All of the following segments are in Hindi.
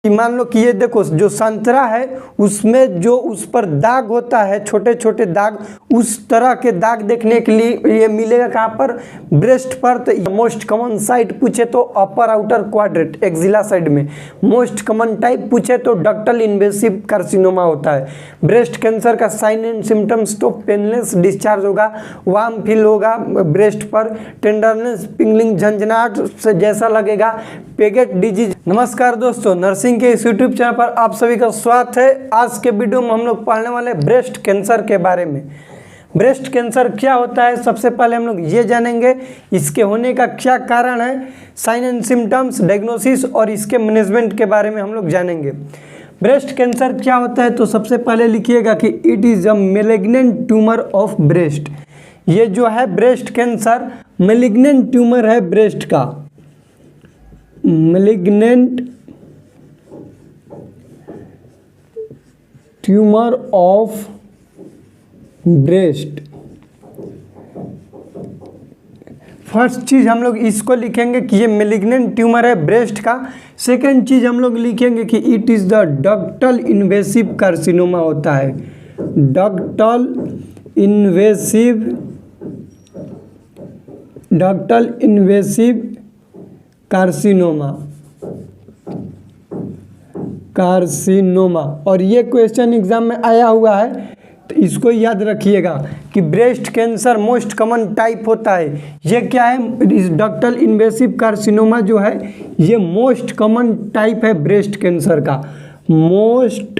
कि मान लो कि ये देखो जो संतरा है उसमें जो उस पर दाग होता है, छोटे छोटे दाग, उस तरह के दाग देखने के लिए ये मिलेगा कहाँ पर, ब्रेस्ट पर। तो मोस्ट कॉमन साइट पूछे तो अपर आउटर क्वाड्रेंट एक्जिला साइड में। मोस्ट कॉमन टाइप पूछे तो डक्टल इन्वेसिव कार्सिनोमा होता है। ब्रेस्ट कैंसर का साइन एंड सिम्टम्स तो पेनलेस डिस्चार्ज होगा, वार्म फील होगा ब्रेस्ट पर, टेंडरनेस, पिंगलिंग, झंझनाहट से जैसा लगेगा, पेगेट डिजीज। नमस्कार दोस्तों, नर्सिंग के इस यूट्यूब चैनल पर आप सभी का स्वागत है। आज के वीडियो में हम लोग पढ़ने वाले ब्रेस्ट कैंसर के बारे में। ब्रेस्ट कैंसर क्या होता है, सबसे पहले हम लोग ये जानेंगे इसके होने का क्या कारण है, साइन एंड सिम्टम्स, डायग्नोसिस और इसके मैनेजमेंट के बारे में हम लोग जानेंगे। ब्रेस्ट कैंसर क्या होता है तो सबसे पहले लिखिएगा कि it is a malignant tumour of breast. ये जो है ब्रेस्ट कैंसर मैलिग्नेंट ट्यूमर है ब्रेस्ट का, malignant tumour of breast. First चीज़ हम लोग इसको लिखेंगे कि ये मैलिग्नेंट ट्यूमर है ब्रेस्ट का। सेकेंड चीज़ हम लोग लिखेंगे कि it is the ductal invasive carcinoma होता है। Ductal invasive carcinoma. और ये क्वेश्चन एग्जाम में आया हुआ है तो इसको याद रखिएगा कि breast cancer most common type होता है। ये क्या है, इस डक्टल इन्वेसिव कार्सिनोमा जो है ये मोस्ट कॉमन टाइप है ब्रेस्ट कैंसर का। Most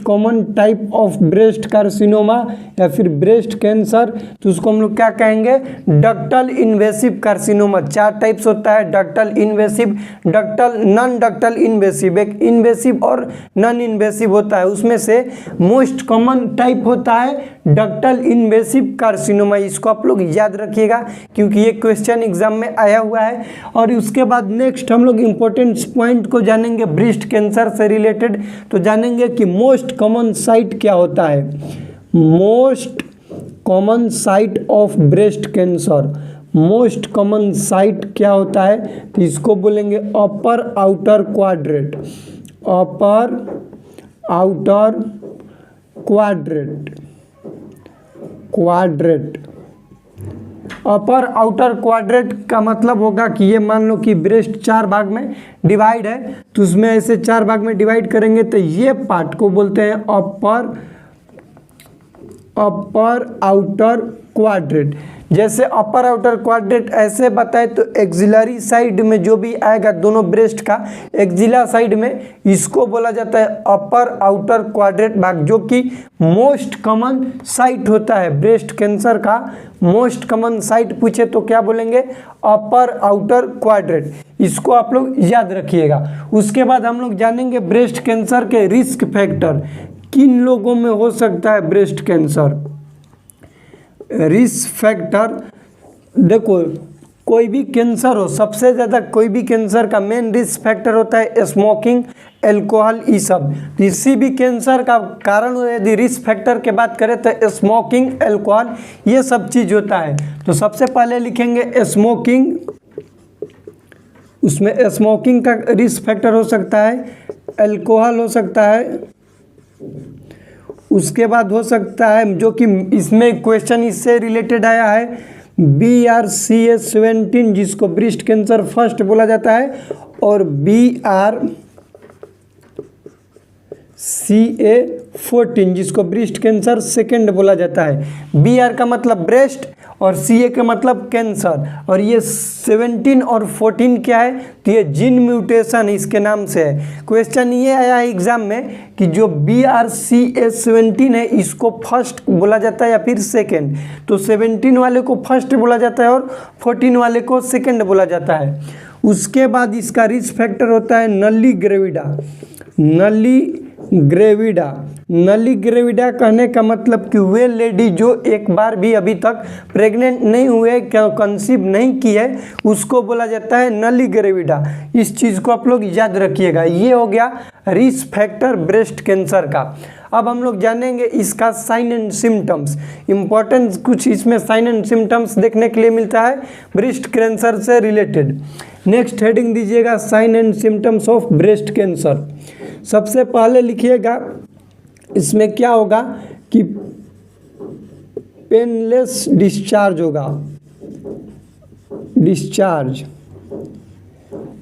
common type of breast carcinoma या फिर ब्रेस्ट कैंसर, तो उसको हम लोग क्या कहेंगे, डक्टल इन्वेसिव कार्सिनोमा। चार टाइप्स होता है, ductal invasive, ductal non ductal invasive, एक इन्वेसिव और नॉन इन्वेसिव होता है। उसमें से मोस्ट कॉमन टाइप होता है डक्टल इन्वेसिव कार्सिनोमा। इसको आप लोग याद रखिएगा क्योंकि ये क्वेश्चन एग्जाम में आया हुआ है। और उसके बाद नेक्स्ट हम लोग इंपॉर्टेंट पॉइंट को जानेंगे ब्रेस्ट कैंसर से रिलेटेड। तो जानेंगे कि मोस्ट कॉमन साइट क्या होता है, most common site of breast cancer. Most common site क्या होता है तो इसको बोलेंगे अपर आउटर क्वाड्रेंट। अपर आउटर क्वाड्रेंट। अपर आउटर क्वाड्रेंट का मतलब होगा कि ये मान लो कि ब्रेस्ट चार भाग में डिवाइड है, तो उसमें ऐसे चार भाग में डिवाइड करेंगे तो ये पार्ट को बोलते हैं अपर आउटर क्वाड्रेंट। जैसे अपर आउटर क्वाड्रेंट ऐसे बताए तो एक्सिलरी साइड में जो भी आएगा दोनों ब्रेस्ट का एक्जिला साइड में, इसको बोला जाता है अपर आउटर क्वाड्रेंट भाग, जो कि मोस्ट कॉमन साइट होता है ब्रेस्ट कैंसर का। मोस्ट कॉमन साइट पूछे तो क्या बोलेंगे, अपर आउटर क्वाड्रेंट। इसको आप लोग याद रखिएगा। उसके बाद हम लोग जानेंगे ब्रेस्ट कैंसर के रिस्क फैक्टर, किन लोगों में हो सकता है ब्रेस्ट कैंसर। रिस्क फैक्टर देखो, कोई भी कैंसर हो, सबसे ज़्यादा कोई भी कैंसर का मेन रिस्क फैक्टर होता है स्मोकिंग, अल्कोहल, ये सब। किसी भी कैंसर का कारण यदि रिस्क फैक्टर के बात करें तो स्मोकिंग, अल्कोहल, ये सब चीज़ होता है। तो सबसे पहले लिखेंगे स्मोकिंग, उसमें स्मोकिंग का रिस्क फैक्टर हो सकता है, अल्कोहल हो सकता है। उसके बाद हो सकता है जो कि इसमें क्वेश्चन इससे रिलेटेड आया है BRCA17 जिसको ब्रेस्ट कैंसर फर्स्ट बोला जाता है, और BRCA14 जिसको ब्रेस्ट कैंसर सेकेंड बोला जाता है। BR का मतलब ब्रेस्ट और CA का मतलब कैंसर, और ये 17 और 14 क्या है तो ये जीन म्यूटेशन इसके नाम से है। क्वेश्चन ये आया है एग्जाम में कि जो BRCA17 है इसको फर्स्ट बोला जाता है या फिर सेकेंड, तो 17 वाले को फर्स्ट बोला जाता है और 14 वाले को सेकेंड बोला जाता है। उसके बाद इसका रिस्क फैक्टर होता है नली ग्रेविडा। नली ग्रेविडा कहने का मतलब कि वे लेडी जो एक बार भी अभी तक प्रेग्नेंट नहीं हुए, कंसीव नहीं की है, उसको बोला जाता है नली ग्रेविडा। इस चीज़ को आप लोग याद रखिएगा। ये हो गया रिस्क फैक्टर ब्रेस्ट कैंसर का। अब हम लोग जानेंगे इसका साइन एंड सिम्टम्स। इम्पोर्टेंस कुछ इसमें साइन एंड सिम्टम्स देखने के लिए मिलता है ब्रेस्ट कैंसर से रिलेटेड। नेक्स्ट हेडिंग दीजिएगा sign and symptoms of breast cancer. सबसे पहले लिखिएगा इसमें क्या होगा कि पेनलेस डिस्चार्ज होगा, डिस्चार्ज।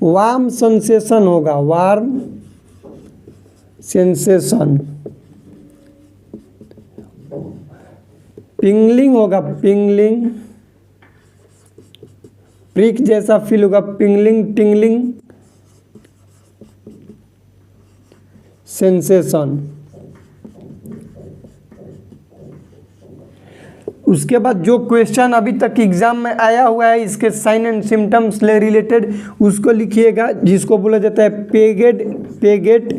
वार्म सेंसेशन होगा, वार्म सेंसेशन। पिंगलिंग होगा, पिंगलिंग। प्रिक जैसा फील होगा, पिंगलिंग टिंगलिंग सेंसेशन। उसके बाद जो क्वेश्चन अभी तक एग्जाम में आया हुआ है इसके साइन एंड सिम्टम्स से रिलेटेड उसको लिखिएगा, जिसको बोला जाता है पेगेट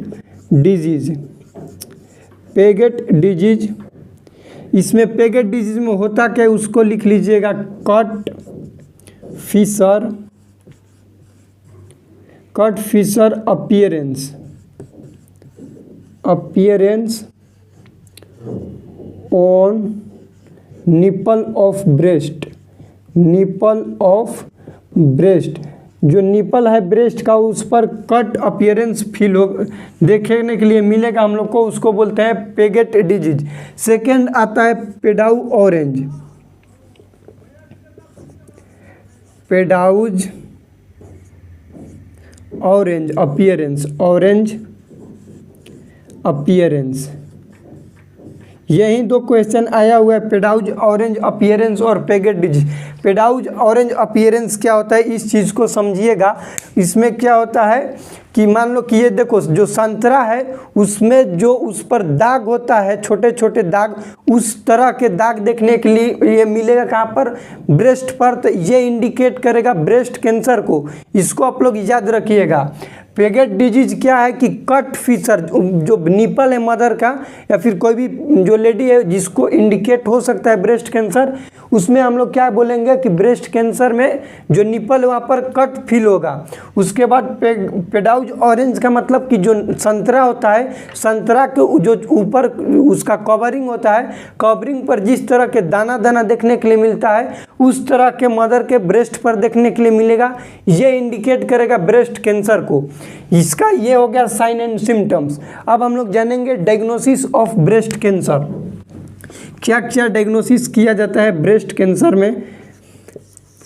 डिजीज। पेगेट डिजीज, इसमें पेगेट डिजीज में होता क्या है उसको लिख लीजिएगा, cut fissure appearance on nipple of breast. जो निपल है ब्रेस्ट का उस पर कट अपीयरेंस फील हो देखने के लिए मिलेगा हम लोग को, उसको बोलते हैं पेगेट डिजीज। सेकेंड आता है पेडाउज ऑरेंज अपीयरेंस। यही दो क्वेश्चन आया हुआ है, पेडाउज ऑरेंज अपीयरेंस और पेगेट डिजीज। पेडाउज ऑरेंज अपीयरेंस क्या होता है इस चीज़ को समझिएगा। इसमें क्या होता है कि मान लो कि ये देखो जो संतरा है उसमें जो उस पर दाग होता है छोटे छोटे दाग, उस तरह के दाग देखने के लिए ये मिलेगा कहाँ पर, ब्रेस्ट पर। तो ये इंडिकेट करेगा ब्रेस्ट कैंसर को, इसको आप लोग याद रखिएगा। पेगेट डिजीज क्या है कि कट फीचर जो निपल है मदर का या फिर कोई भी जो लेडी है जिसको इंडिकेट हो सकता है ब्रेस्ट कैंसर, उसमें हम लोग क्या बोलेंगे कि ब्रेस्ट कैंसर में जो निपल है वहाँ पर कट फील होगा। उसके बाद पेडाउज ऑरेंज का मतलब कि जो संतरा होता है, संतरा के जो ऊपर उसका कवरिंग होता है, कवरिंग पर जिस तरह के दाना दाना देखने के लिए मिलता है उस तरह के मदर के ब्रेस्ट पर देखने के लिए मिलेगा। ये इंडिकेट करेगा ब्रेस्ट कैंसर को। इसका ये हो गया साइन एंड सिम्टम्स। अब हम लोग जानेंगे डायग्नोसिस ऑफ ब्रेस्ट कैंसर। क्या क्या डायग्नोसिस किया जाता है ब्रेस्ट कैंसर में।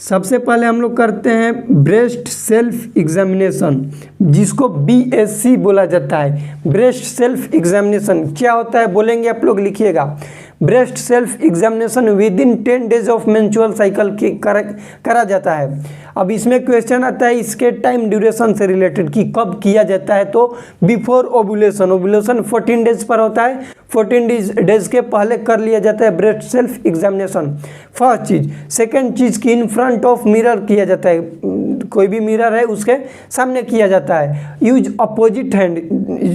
सबसे पहले हम लोग करते हैं ब्रेस्ट सेल्फ एग्जामिनेशन, जिसको BSC बोला जाता है। ब्रेस्ट सेल्फ एग्जामिनेशन क्या होता है बोलेंगे आप लोग, लिखिएगा। Breast self examination with in 10 days of menstrual cycle की करा जाता है। अब इसमें क्वेश्चन आता है इसके टाइम ड्यूरेशन से रिलेटेड कि कब किया जाता है, तो बिफोर ओव्यूलेशन 14 डेज पर होता है, 14 डेज के पहले कर लिया जाता है ब्रेस्ट सेल्फ एग्जामिनेशन। फर्स्ट चीज। सेकंड चीज कि इन फ्रंट ऑफ मिरर किया जाता है, कोई भी मिरर है उसके सामने किया जाता है। यूज अपोजिट हैंड,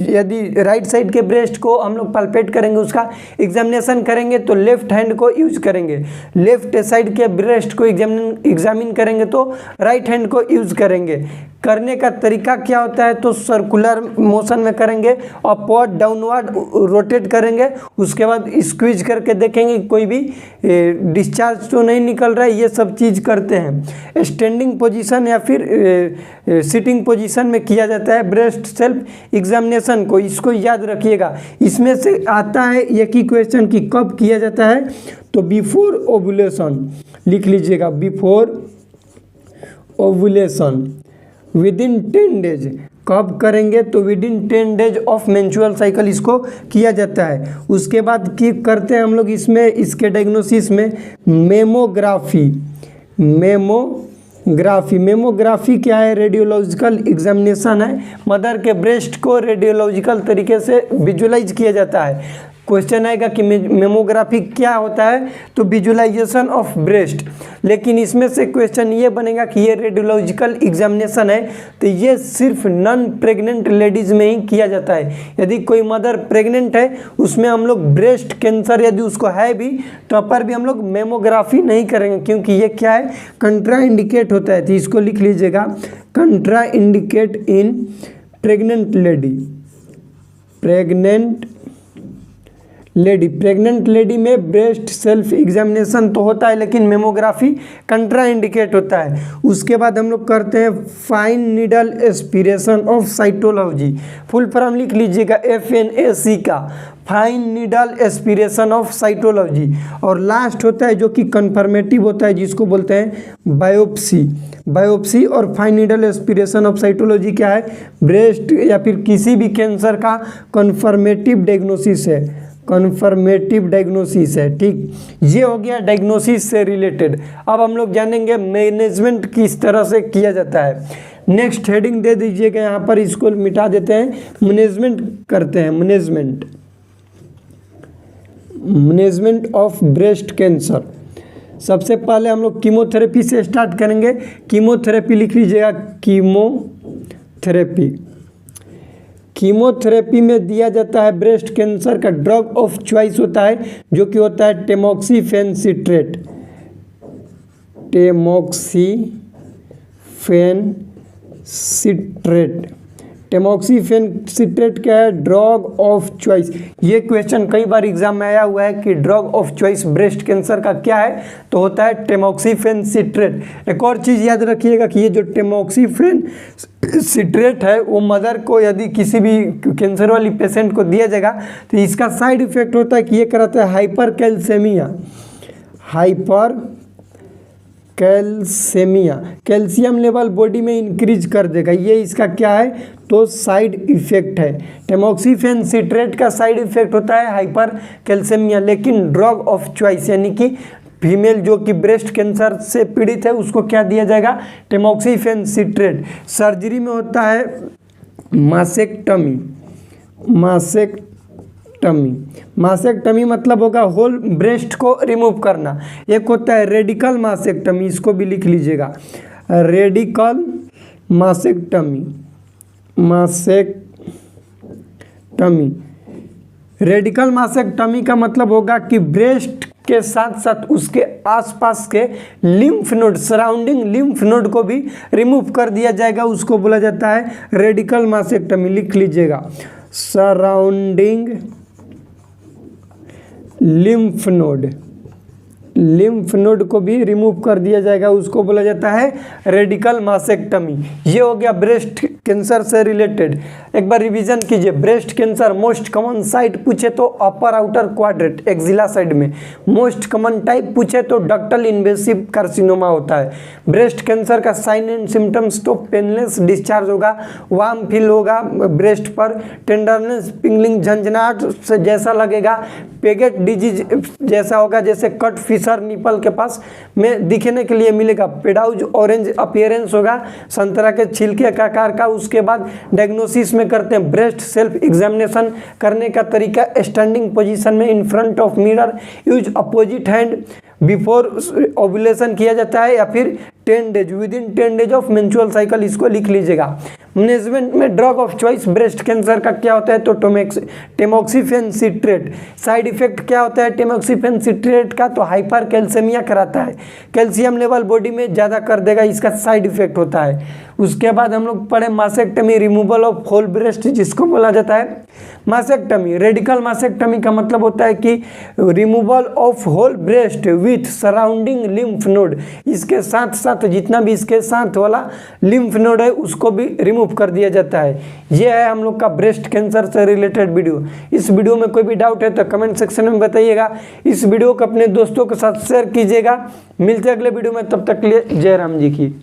यदि राइट साइड के ब्रेस्ट को हम लोग पल्पेट करेंगे उसका एग्जामिनेशन करेंगे तो लेफ्ट हैंड को यूज करेंगे। लेफ्ट साइड के ब्रेस्ट को एग्जामिन करेंगे तो राइट हैंड को यूज करेंगे। करने का तरीका क्या होता है, तो सर्कुलर मोशन में करेंगे, अपवर्ड डाउनवर्ड रोटेट करेंगे, उसके बाद स्क्वीज करके देखेंगे कोई भी डिस्चार्ज तो नहीं निकल रहा है, ये सब चीज़ करते हैं। स्टैंडिंग पोजीशन या फिर सिटिंग पोजीशन में किया जाता है ब्रेस्ट सेल्फ एग्जामिनेशन को, इसको याद रखिएगा। इसमें से आता है एक ही क्वेश्चन कि कब किया जाता है, तो बिफोर ओव्यूलेशन लिख लीजिएगा, before ovulation with in 10 days. कब करेंगे, तो with in 10 days of menstrual cycle इसको किया जाता है। उसके बाद की करते हैं हम लोग इसमें, इसके डायग्नोसिस में मेमोग्राफी क्या है, रेडियोलॉजिकल एग्जामिनेशन है। मदर के ब्रेस्ट को रेडियोलॉजिकल तरीके से विजुलाइज किया जाता है। क्वेश्चन आएगा कि मेमोग्राफी क्या होता है, तो विजुलाइजेशन ऑफ ब्रेस्ट। लेकिन इसमें से क्वेश्चन ये बनेगा कि ये रेडियोलॉजिकल एग्जामिनेशन है तो ये सिर्फ नॉन प्रेग्नेंट लेडीज़ में ही किया जाता है। यदि कोई मदर प्रेग्नेंट है उसमें हम लोग ब्रेस्ट कैंसर यदि उसको है भी तो पर भी हम लोग मेमोग्राफी नहीं करेंगे, क्योंकि ये क्या है, कंट्रा इंडिकेट होता है। तो इसको लिख लीजिएगा, contraindicate in pregnant lady, pregnant lady में ब्रेस्ट सेल्फ एग्जामिनेशन तो होता है लेकिन मेमोग्राफी कंट्रा इंडिकेट होता है। उसके बाद हम लोग करते हैं fine needle aspiration of cytology, full form लिख लीजिएगा FNAC का, fine needle aspiration of cytology. और लास्ट होता है जो कि कन्फर्मेटिव होता है जिसको बोलते हैं बायोप्सी। बायोप्सी और fine needle aspiration of cytology क्या है, ब्रेस्ट या फिर किसी भी कैंसर का कन्फर्मेटिव डायग्नोसिस है, कन्फर्मेटिव डायग्नोसिस है। ठीक, ये हो गया डायग्नोसिस से रिलेटेड। अब हम लोग जानेंगे मैनेजमेंट किस तरह से किया जाता है। नेक्स्ट हेडिंग दे दीजिएगा यहाँ पर, इसको मिटा देते हैं, मैनेजमेंट करते हैं। Management of breast cancer. सबसे पहले हम लोग कीमोथेरेपी से स्टार्ट करेंगे। कीमोथेरेपी लिख लीजिएगा, कीमोथेरेपी। कीमोथेरेपी में दिया जाता है ब्रेस्ट कैंसर का ड्रग ऑफ चॉइस होता है जो कि होता है टेमोक्सीफेन सिट्रेट। टेमोक्सीफेन क्या है, ड्रग ऑफ चॉइस। ये क्वेश्चन कई बार एग्जाम में आया हुआ है कि drug of choice breast cancer का क्या है, तो होता है टेमोक्सीफेन सिट्रेट। एक और चीज़ याद रखिएगा कि ये जो टेमोक्सीफेन सिट्रेट है वो मदर को यदि किसी भी कैंसर वाली पेशेंट को दिया जाएगा तो इसका साइड इफेक्ट होता है कि ये कराता है हाइपर कैल्सेमिया, कैल्शियम लेवल बॉडी में इंक्रीज कर देगा। ये इसका क्या है, तो साइड इफेक्ट है। टेमोक्सीफेन सिट्रेट का साइड इफेक्ट होता है हाइपर कैल्सेमिया, लेकिन ड्रग ऑफ चॉइस यानी कि फीमेल जो कि ब्रेस्ट कैंसर से पीड़ित है उसको क्या दिया जाएगा, टेमोक्सीफेन सिट्रेट। सर्जरी में होता है मासेक्टमी मतलब होगा होल ब्रेस्ट को रिमूव करना। एक होता है रेडिकल मासेक्टमी, इसको भी लिख लीजिएगा, रेडिकल मासेक्टमी। रेडिकल मासेक्टमी का मतलब होगा कि ब्रेस्ट के साथ साथ उसके आसपास के lymph node, surrounding lymph node को भी रिमूव कर दिया जाएगा, उसको बोला जाता है रेडिकल मासेक्टमी। लिख लीजिएगा, सराउंडिंग लिम्फ नोड को भी रिमूव कर दिया जाएगा, उसको बोला जाता है रेडिकल मासेक्टमी। ये हो गया ब्रेस्ट कैंसर से रिलेटेड। एक बार रिवीजन कीजिए, breast cancer most common site पूछे तो अपर आउटर क्वाड्रेंट एक्सिला साइड में, मोस्ट कॉमन टाइप पूछे तो डक्टल इन्वेसिव कार्सिनोमा होता है। ब्रेस्ट कैंसर का साइन एंड सिम्टम्स तो पेनलेस डिस्चार्ज होगा, वार्म फील होगा ब्रेस्ट पर, टेंडरनेस, पिंगलिंग, झंझनाहट से जैसा लगेगा, पेगेट डिजीज जैसा होगा, जैसे कट फिशर निपल के पास में दिखने के लिए मिलेगा, पेडाउज ऑरेंज अपीयरेंस होगा संतरा के छिलके का आकार का। उसके बाद डायग्नोसिस में करते हैं ब्रेस्ट सेल्फ एग्जामिनेशन करने का तरीका, स्टैंडिंग पोजीशन में in front of mirror, use opposite hand before ovulation किया जाता है, या फिर 10 days within 10 days of menstrual cycle, इसको लिख लीजिएगा। मैनेजमेंट में drug of choice breast cancer का क्या होता है, तो टेमोक्सीफेन सिट्रेट। साइड इफेक्ट क्या होता है टेमोक्सीफेन सिट्रेट का, तो हाइपर कैल्सेमिया कराता है, कैल्शियम लेवल बॉडी में ज़्यादा कर देगा, इसका साइड इफेक्ट होता है। उसके बाद हम लोग पढ़े मासेक्टमी, रिमूवल ऑफ होल ब्रेस्ट, जिसको बोला जाता है मासेक्टमी। रेडिकल मासेक्टमी का मतलब होता है कि removal of whole breast with surrounding lymph node, इसके साथ साथ जितना भी इसके साथ वाला लिम्फ नोड है उसको भी रिमूव कर दिया जाता है। यह है हम लोग का ब्रेस्ट कैंसर से रिलेटेड वीडियो। इस वीडियो में कोई भी डाउट है तो कमेंट सेक्शन में बताइएगा। इस वीडियो को अपने दोस्तों के साथ शेयर कीजिएगा। मिलते हैं अगले वीडियो में, तब तक के लिए जय राम जी की।